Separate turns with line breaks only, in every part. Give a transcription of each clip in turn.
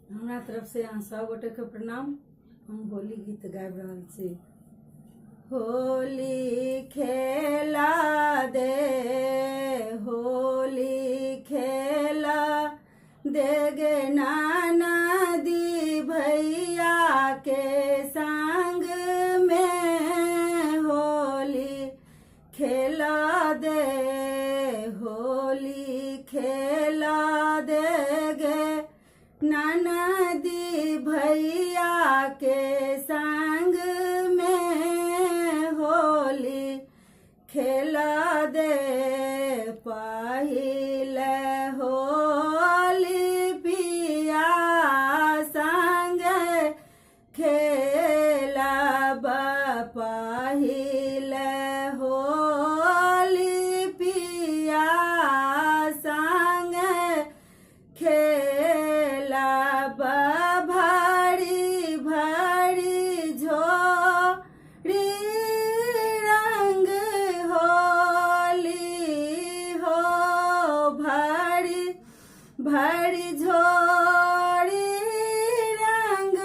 हमरा तरफ से अहाँ सब गोटे के प्रणाम। हम होली गीत गाबि रहल छी। होली खेला दे, होली खेला दे गे नाना दी भैया के संग में, होली खेला दे, होली खेला दे गे नाना दी भैया के संग में, होली खेला दे। पहिले होली पिया संग खेलब, पहिले होली पिया संग खेलब, भरी भरी झोरी रंग होली हो, भरी भरी झोरी रंग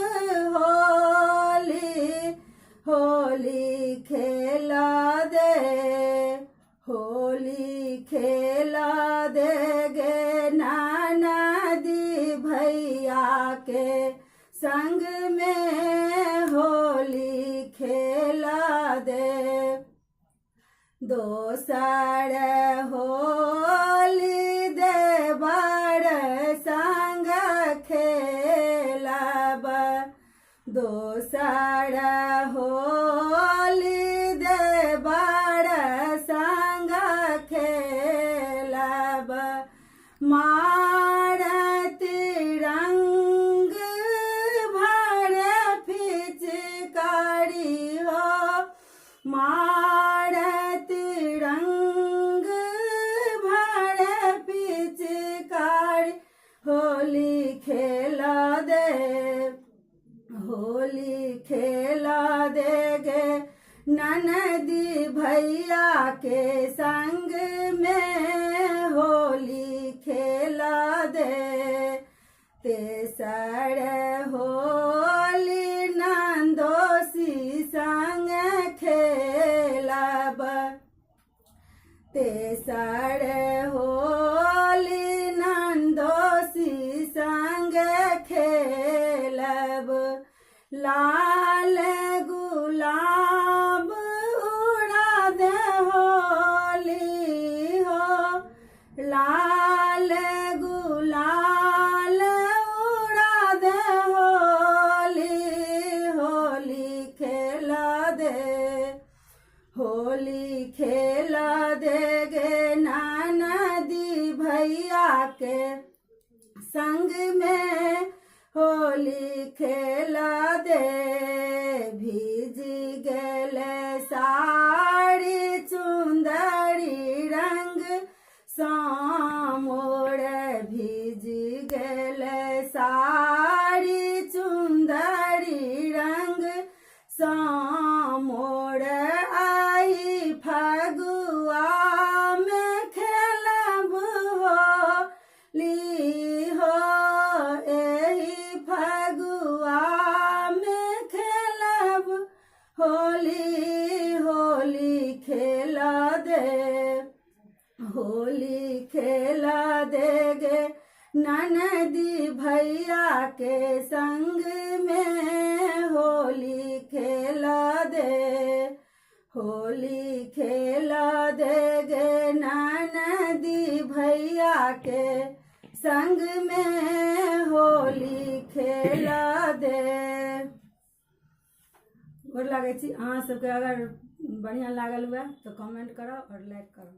होली, होली खेला दे, होली खेला दे गे नाना दी भैया के संग में, होली खेला दे। दोसर होली देवर संग खेलब, दोसर होली देवर संग खेलब, मारत रंग भर पिचकारी हो, मारत रंग भर पिचकारी, होली खेला दे, होली खेला दे गे ननदी भैया के संग में, होली खेला दे। तेसर होली नंदोसी संग खेलब, तेसर होली नंदोसी संग खेलब, लाल गुलाब उड़ा दे होली हो, लाल गुलाल उड़ा दे होली, होली खेला दे, होली खेला दे गे नाना दी भैया के संग में, होली खेला दे। भीज गेल साड़ी चुंदरी रंग सामोर, भीज गेल साड़ी चुंदरी रंग सामोर, आई फगुआ में खेलब होली हो, एही फगुआ में खेलब होली, होली खेला दे, होली खेला दे गे ननदी भैया के संग में, होली खेला दे, होली खेला दे गे ननदी भैया के संग में, होली खेला दे। गोर लागै छी। अहाँ सबके अगर बढ़िया लागल हुए तो कमेंट करो और लाइक करो।